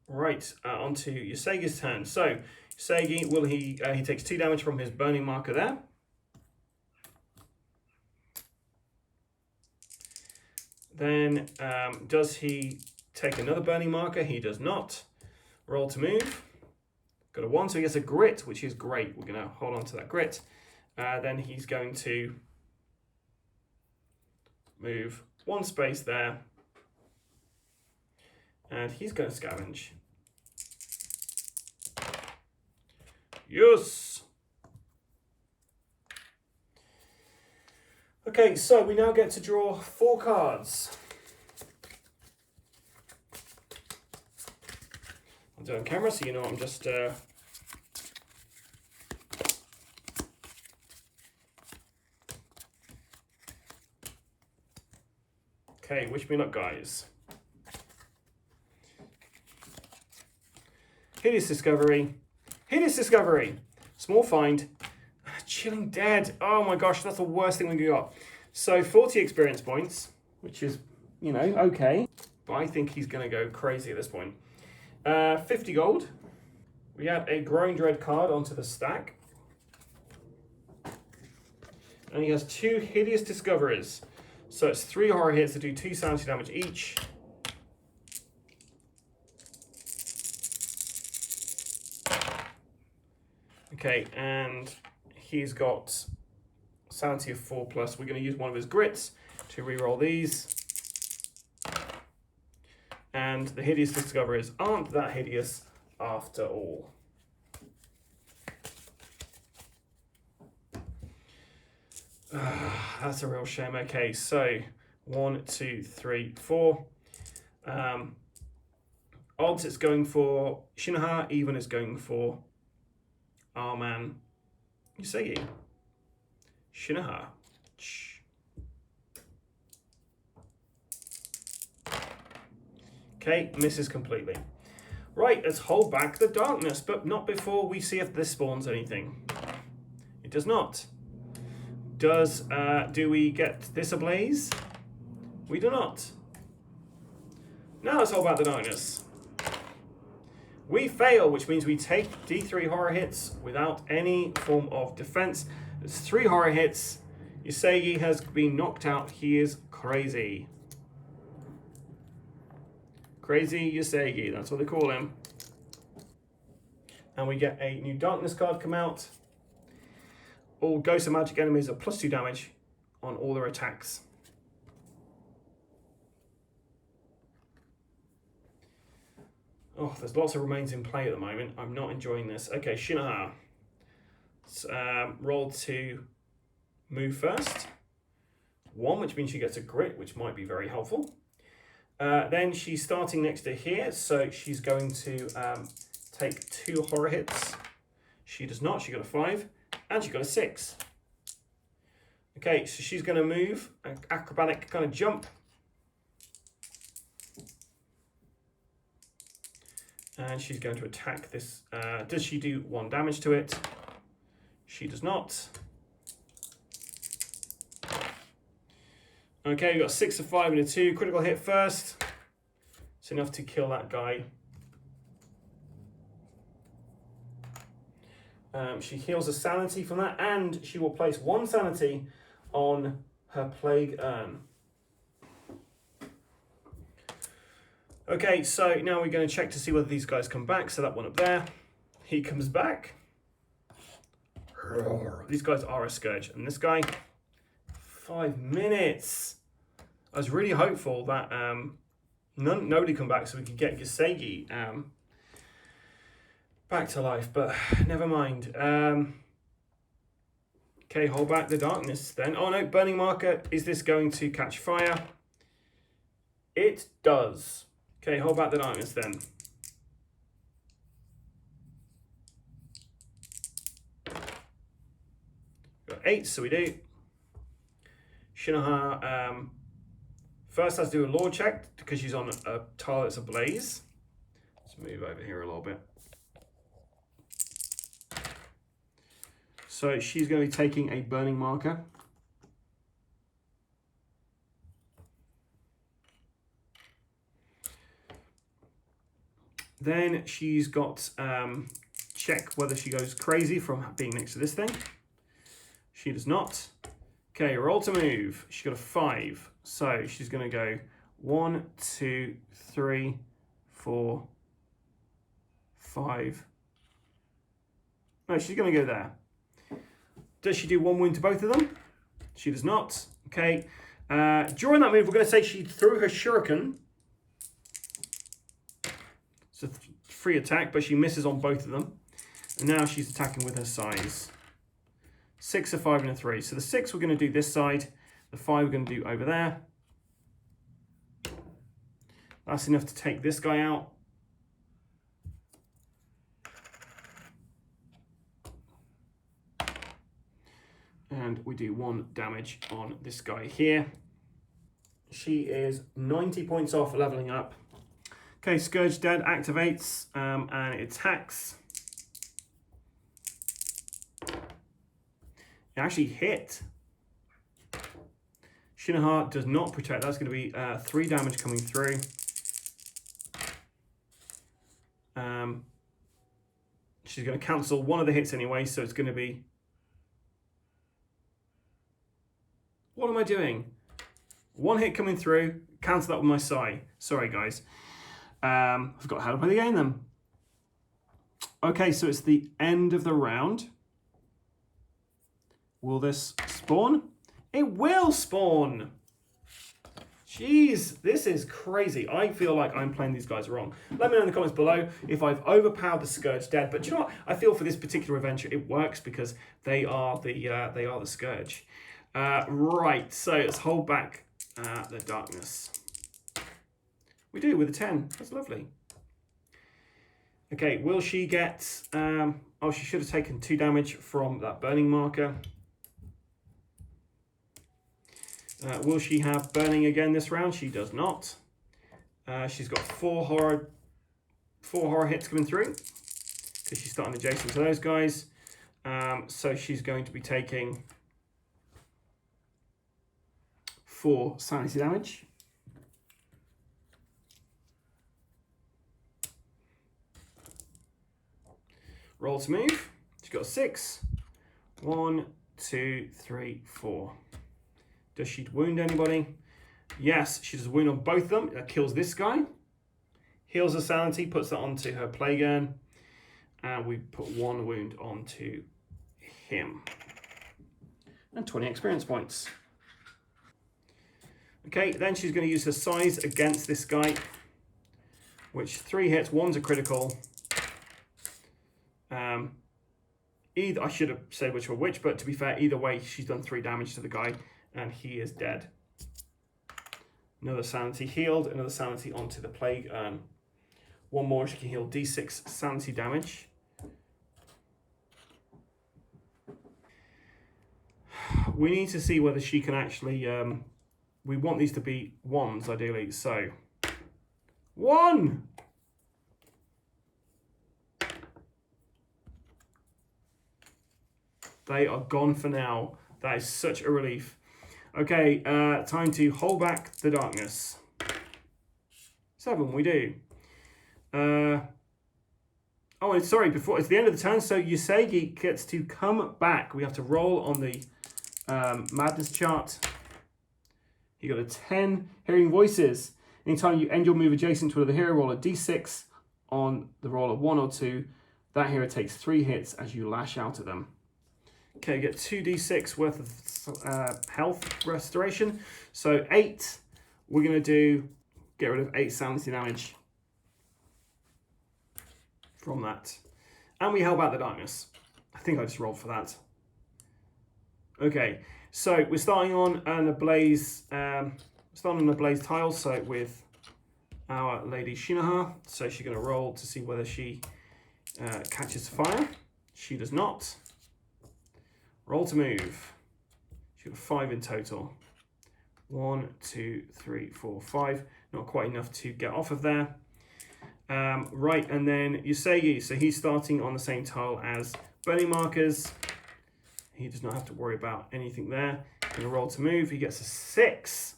Right, on to Yusegi's turn. So, Yusegi, he takes 2 damage from his burning marker there. Then, does he take another burning marker? He does not. Roll to move. Got a 1, so he gets a grit, which is great. We're going to hold on to that grit. Then he's going to move 1 space there. And he's going to scavenge. Yes! Okay, so we now get to draw 4 cards. I'll do it on camera so you know I'm just... Okay, wish me luck, guys. Hideous Discovery. Hideous Discovery. Small find. Chilling Dead. Oh my gosh, that's the worst thing we got. So 40 experience points, which is, you know, okay. But I think he's going to go crazy at this point. 50 gold. We add a Growing Dread card onto the stack. And he has 2 Hideous Discoveries. So it's 3 horror hits that do 2 sanity damage each. Okay, and he's got sanity of 4+. We're going to use one of his grits to reroll these. And the hideous discoveries aren't that hideous after all. That's a real shame. Okay, so 1, 2, 3, 4. Odds it's going for Shinoha, even is going for our man Yusegi. Shinoha. Okay, misses completely. Right, let's hold back the darkness, but not before we see if this spawns anything. It does not. Do we get this ablaze? We do not. Now let's hold back the darkness. We fail, which means we take D3 horror hits without any form of defense. It's 3 horror hits. Yusagi has been knocked out. He is crazy. Crazy Yusagi, that's what they call him. And we get a new darkness card come out. All ghost and magic enemies are +2 damage on all their attacks. Oh, there's lots of remains in play at the moment. I'm not enjoying this. Okay, Shinoha. Roll to move first. 1, which means she gets a grit, which might be very helpful. Then she's starting next to here, so she's going to take 2 horror hits. She does not. She got a 5, and she got a 6. Okay, so she's going to move, an acrobatic kind of jump. And she's going to attack this. Does she do 1 damage to it? She does not. Okay, we've got 6, a 5, and a 2. Critical hit first. It's enough to kill that guy. She heals a sanity from that, and she will place 1 sanity on her plague urn. Okay, so now we're going to check to see whether these guys come back. So that one up there, he comes back. These guys are a Scourge. And this guy, 5 minutes. I was really hopeful that nobody come back so we could get Yusagi back to life, but never mind. Okay, hold back the darkness then. Oh no, burning marker. Is this going to catch fire? It does. Okay, hold back the darkness then. Got 8, so we do. Shinoha first has to do a lore check because she's on a tile that's ablaze. Let's move over here a little bit. So she's going to be taking a burning marker. Then she's got check whether she goes crazy from being next to this thing. She does not. Okay, roll to move. She's got a 5. So she's going to go 1, 2, 3, 4, 5. No, she's going to go there. Does she do 1 wound to both of them? She does not. Okay. During that move, we're going to say she threw her shuriken. It's a free attack, but she misses on both of them. And now she's attacking with her size. 6, a 5, and a 3. So the 6 we're going to do this side. The 5 we're going to do over there. That's enough to take this guy out. And we do 1 damage on this guy here. She is 90 points off leveling up. Okay, Scourge Dead activates and it attacks. It actually hit. Shinoha does not protect. That's going to be 3 damage coming through. She's going to cancel 1 of the hits anyway, so it's going to be... What am I doing? 1 hit coming through. Cancel that with my Sai. Sorry, guys. I forgot how to play the game then. Okay, so it's the end of the round. Will this spawn? It will spawn! Jeez, this is crazy. I feel like I'm playing these guys wrong. Let me know in the comments below if I've overpowered the Scourge Dead. But do you know what? I feel for this particular adventure, it works because they are the Scourge. Right, so let's hold back the darkness. We do with a 10. That's lovely. Okay, will she get... oh, she should have taken 2 damage from that burning marker. Will she have burning again this round? She does not. She's got four horror hits coming through because she's starting adjacent to those guys. So she's going to be taking 4 sanity damage. Roll to move. She's got a 6. 1, 2, 3, 4. Does she wound anybody? Yes, she does a wound on both of them. That kills this guy. Heals her sanity, puts that onto her plague urn. And we put 1 wound onto him. And 20 experience points. Okay, then she's going to use her size against this guy, which 3 hits, 1's a critical. Either I should have said which were which, but to be fair, either way, she's done 3 damage to the guy, and he is dead. Another sanity healed, another sanity onto the plague urn. 1 more, she can heal D6 sanity damage. We need to see whether she can actually. We want these to be 1s ideally, so 1. They are gone for now. That is such a relief. Okay, time to hold back the darkness. 7, we do. Oh, sorry, before it's the end of the turn, so Yusegi gets to come back. We have to roll on the madness chart. You got a 10. Hearing voices. Anytime you end your move adjacent to another hero, roll a d6 on the roll of 1 or 2. That hero takes 3 hits as you lash out at them. Okay, get 2d6 worth of health restoration. So 8, we're going to get rid of 8 sanity damage from that. And we held back the darkness. I think I just rolled for that. Okay, so we're starting on a blaze, tile, so with our Lady Shinoha. So she's going to roll to see whether she catches fire. She does not. Roll to move. She's got 5 in total. 1, 2, 3, 4, 5. Not quite enough to get off of there. Right, and then Yusegi. So he's starting on the same tile as burning markers. He does not have to worry about anything there. Going to roll to move. He gets a 6.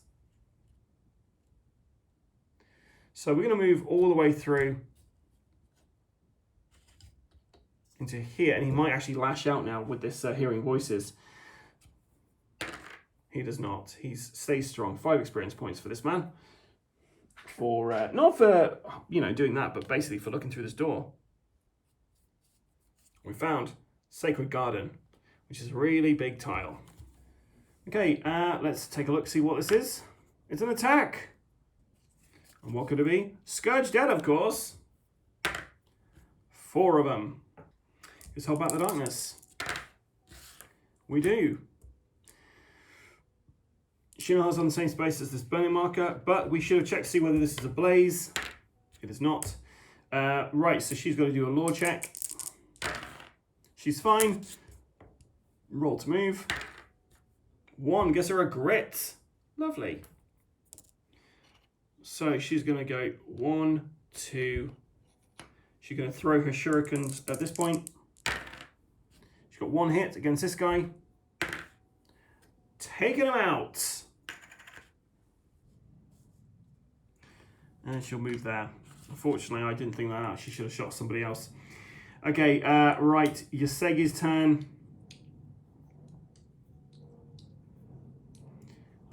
So we're going to move all the way through into here, and he might actually lash out now with this hearing voices. He does not. He stays strong. 5 experience points for this man. For not for doing that, but basically for looking through this door. We found Sacred Garden, which is a really big tile. Okay, let's take a look, see what this is. It's an attack. And what could it be? Scourge Dead, of course. 4 of them. Let's hold back the darkness. We do. Shinoha's on the same space as this burning marker, but we should have checked to see whether this is a blaze. It is not. Right, so she's got to do a lore check. She's fine. Roll to move. 1, gives her a grit. Lovely. So she's going to go 1, 2. She's going to throw her shurikens at this point. She's got 1 hit against this guy. Taking him out. And she'll move there. Unfortunately, I didn't think that out. She should have shot somebody else. Okay, right. Yusegi's turn.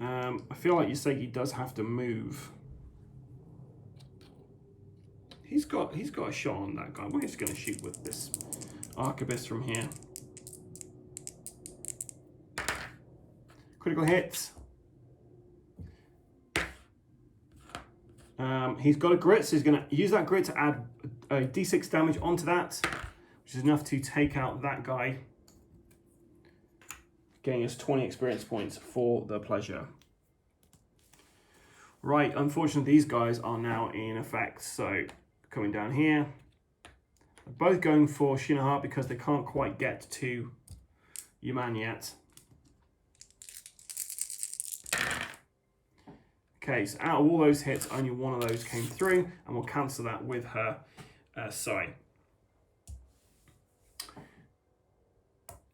I feel like Yusegi does have to move. He's got a shot on that guy. We're just going to shoot with this arquebus from here. Critical hit. He's got a grit, so he's going to use that grit to add a d6 damage onto that, which is enough to take out that guy, getting us 20 experience points for the pleasure. Right, unfortunately, these guys are now in effect, so coming down here. They're both going for Shinoha because they can't quite get to Yuman yet. Okay, so out of all those hits, only one of those came through, and we'll cancel that with her Sai.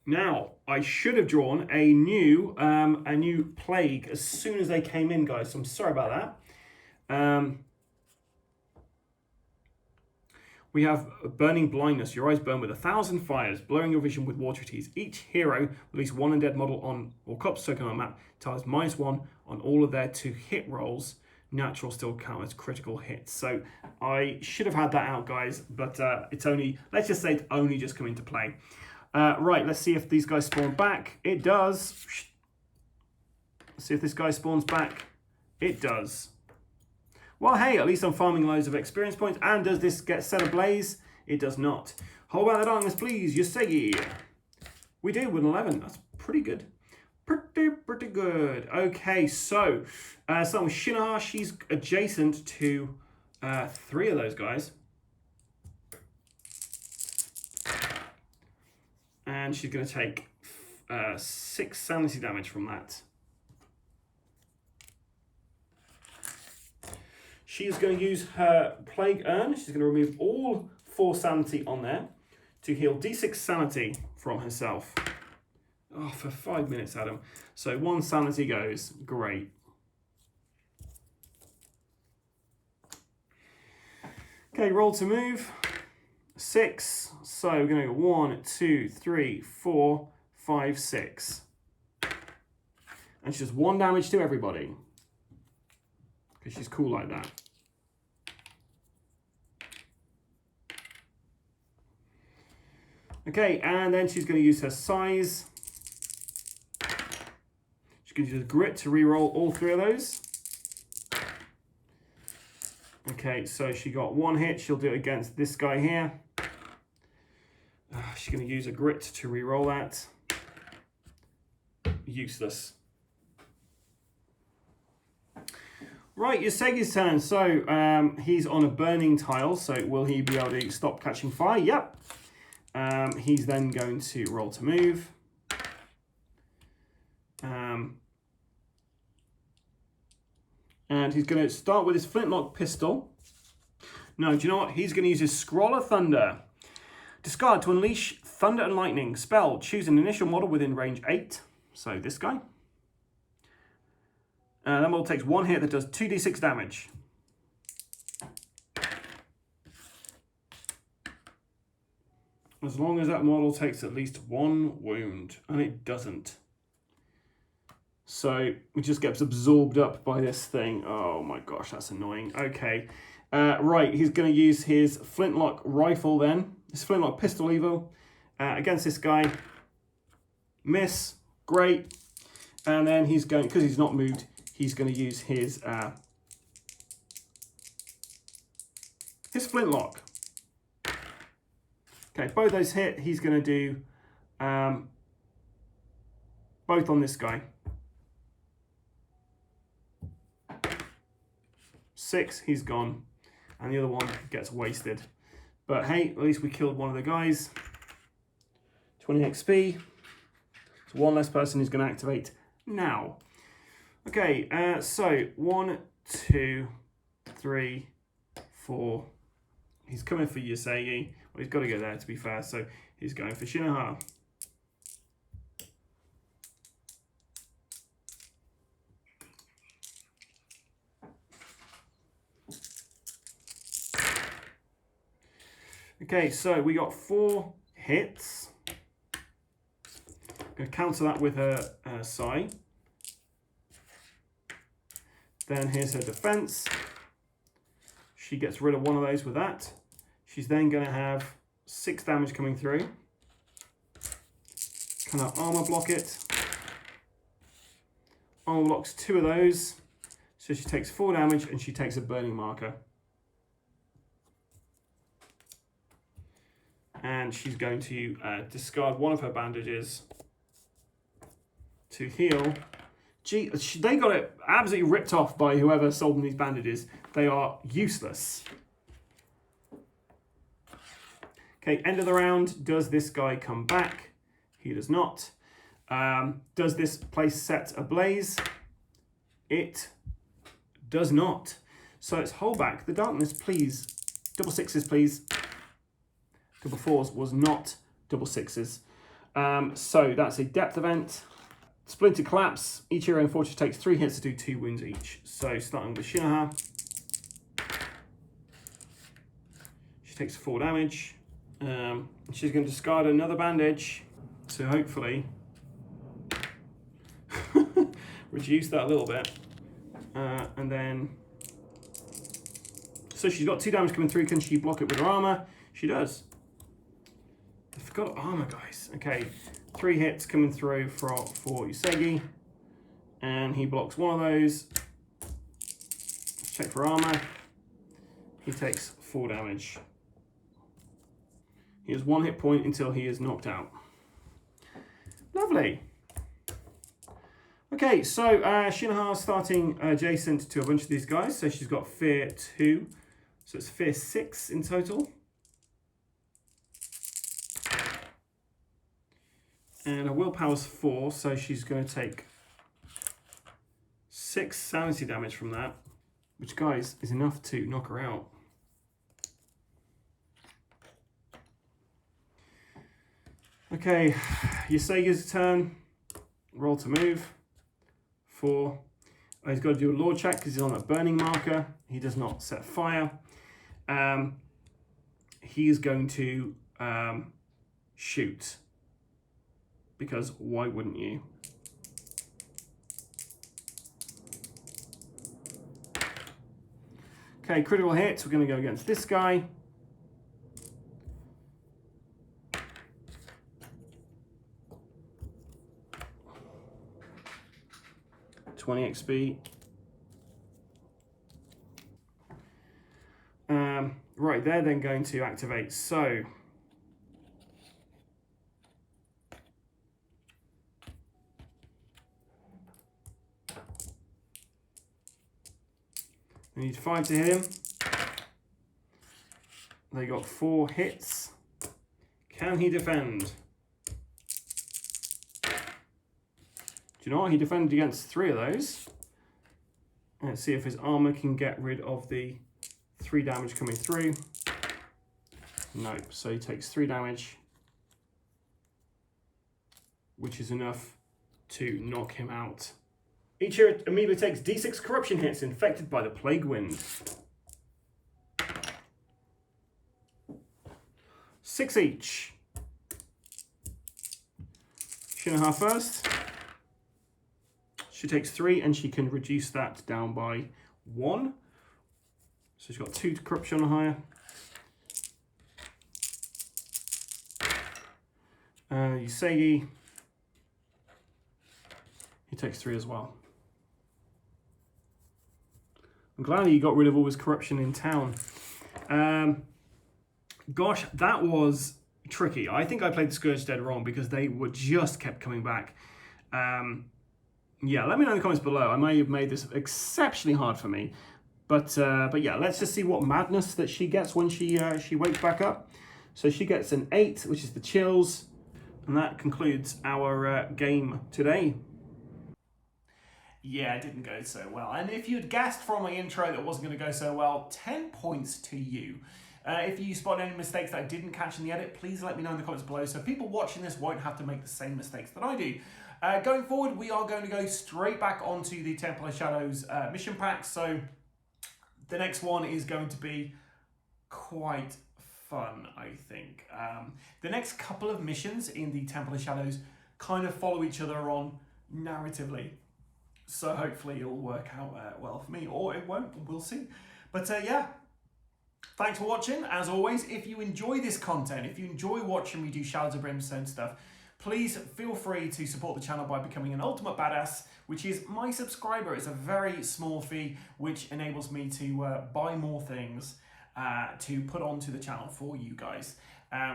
Now, I should have drawn a new plague as soon as they came in, guys. So I'm sorry about that. We have burning blindness. Your eyes burn with 1,000 fires, blurring your vision with water tears. Each hero with at least one undead model on or corpse token on a map tiles -1 on all of their 2 hit rolls. Natural still count as critical hits. So I should have had that out, guys, but it's only, let's just say it's only just come into play. Right, let's see if these guys spawn back. It does. Let's see if this guy spawns back. It does. Well, hey, at least I'm farming loads of experience points. And does this get set ablaze? It does not. Hold back the darkness, please, Yosegi. We do with 11. That's pretty good. Pretty good. Okay, so starting with Shinohara, she's adjacent to 3 of those guys. And she's going to take 6 sanity damage from that. She's going to use her Plague Urn. She's going to remove all 4 sanity on there to heal D6 sanity from herself. Oh, for 5 minutes, Adam. So 1 sanity goes. Great. Okay, roll to move. 6. So we're going to go 1, 2, 3, 4, 5, 6. And she does 1 damage to everybody. Because she's cool like that. Okay, and then she's going to use her size. She's going to use grit to re-roll all 3 of those. Okay, so she got 1 hit. She'll do it against this guy here. She's going to use a grit to re-roll that. Useless. Right, Yosegi's turn. So he's on a burning tile. So will he be able to stop catching fire? Yep. He's then going to roll to move. And he's going to start with his flintlock pistol. No, do you know what? He's going to use his Scroll of Thunder. Discard to unleash Thunder and Lightning. Spell, choose an initial model within range 8. So this guy. That model takes 1 hit that does 2d6 damage. As long as that model takes at least 1 wound, and it doesn't. So it just gets absorbed up by this thing. Oh my gosh, that's annoying. Okay, right, he's going to use his flintlock rifle then. His flintlock pistol evo against this guy. Miss, great. And then he's going, because he's not moved, he's going to use his flintlock. Okay, both those hit. He's going to do both on this guy. 6, he's gone. And the other one gets wasted. But hey, at least we killed one of the guys. 20 XP. So 1 less person who's going to activate now. Okay, so 1, 2, 3, 4. He's coming for Yosegi. Well, he's got to go there, to be fair. So he's going for Shinohara. Okay, so we got 4 hits. I'm going to counter that with her Sai. Then here's her defense. She gets rid of 1 of those with that. She's then going to have 6 damage coming through. Can I armor block it? Armor blocks 2 of those. So she takes 4 damage and she takes a burning marker. And she's going to discard 1 of her bandages to heal. Gee, they got it absolutely ripped off by whoever sold them these bandages. They are useless. Okay, end of the round. Does this guy come back? He does not. Does this place set ablaze? It Does not. So it's hold back. The darkness, please. Double sixes, please. Double fours was not double sixes. So that's a depth event. Splinter Collapse. Each hero in Fortress takes 3 hits to do 2 wounds each. So starting with Shinoha. She takes 4 damage. She's going to discard another bandage to hopefully reduce that a little bit. And then... So she's got 2 damage coming through. Can she block it with her armor? She does. I forgot armor, guys. Okay, 3 hits coming through for Usagi. And he blocks one of those. Let's check for armor. He takes 4 damage. He has 1 hit point until he is knocked out. Lovely. Okay, so Shinoha starting adjacent to a bunch of these guys. So she's got Fear 2. So it's Fear 6 in total. And her willpower's 4, so she's going to take 6 sanity damage from that, which, guys, is enough to knock her out. Okay, Usagi's turn. Roll to move. 4. Oh, he's got to do a law check because he's on that burning marker. He does not set fire. He is going to shoot. Because why wouldn't you? Okay, critical hits. We're going to go against this guy. XP. Right, they're then going to activate. So they need 5 to hit him. They got 4 hits. Can he defend? Do you know what? He defended against 3 of those. Let's see if his armor can get rid of the 3 damage coming through. Nope. So he takes 3 damage, which is enough to knock him out. Each hero immediately takes D6 corruption hits infected by the Plague Wind. 6 each. Shinoha first. She takes 3 and she can reduce that down by 1. So she's got 2 corruption higher. Usagi. He takes 3 as well. I'm glad he got rid of all his corruption in town. Gosh, that was tricky. I think I played the Scourge Dead wrong because they just kept coming back. Yeah, let me know in the comments below. I may have made this exceptionally hard for me. But yeah, let's just see what madness that she gets when she wakes back up. So she gets an 8, which is the chills. And that concludes our game today. Yeah, it didn't go so well. And if you'd guessed from my intro that it wasn't going to go so well, 10 points to you. If you spot any mistakes that I didn't catch in the edit, please let me know in the comments below so people watching this won't have to make the same mistakes that I do. Going forward, we are going to go straight back onto the Temple of Shadows mission pack. So the next one is going to be quite fun, I think. The next couple of missions in the Temple of Shadows kind of follow each other on narratively. So hopefully it'll work out well for me, or it won't, we'll see. But yeah, thanks for watching. As always, if you enjoy this content, if you enjoy watching me do Shadows of Brimstone stuff, please feel free to support the channel by becoming an Ultimate Badass, which is my subscriber. It's a very small fee, which enables me to buy more things to put onto the channel for you guys.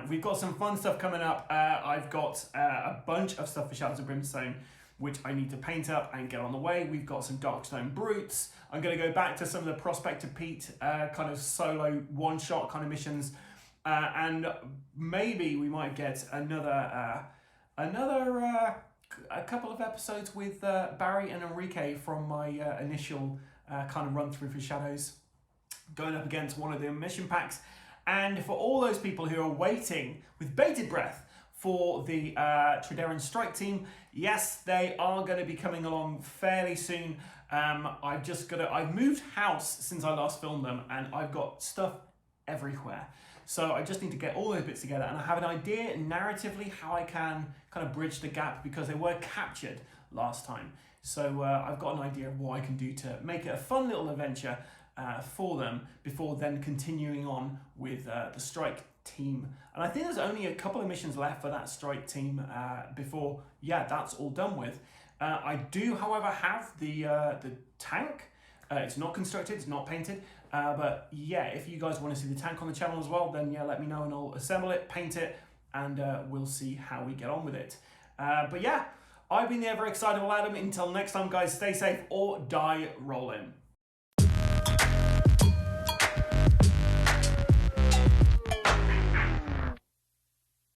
We've got some fun stuff coming up. I've got a bunch of stuff for Shadows of Brimstone, which I need to paint up and get on the way. We've got some Darkstone Brutes. I'm going to go back to some of the Prospector Pete kind of solo one-shot kind of missions. And maybe we might get a couple of episodes with Barry and Enrique from my initial kind of run through for Shadows, going up against one of the mission packs. And for all those people who are waiting with bated breath for the Tredaran Strike team, yes, they are going to be coming along fairly soon. I've moved house since I last filmed them, and I've got stuff everywhere. So I just need to get all those bits together, and I have an idea narratively how I can kind of bridge the gap, because they were captured last time. So I've got an idea of what I can do to make it a fun little adventure for them before then continuing on with the Strike team. And I think there's only a couple of missions left for that Strike team before, yeah, that's all done with. I do, however, have the tank. It's not constructed, it's not painted, but yeah, if you guys want to see the tank on the channel as well, then yeah, let me know and I'll assemble it, paint it, and we'll see how we get on with it. But yeah, I've been the ever excitable Adam. Until next time, guys, stay safe or die rolling.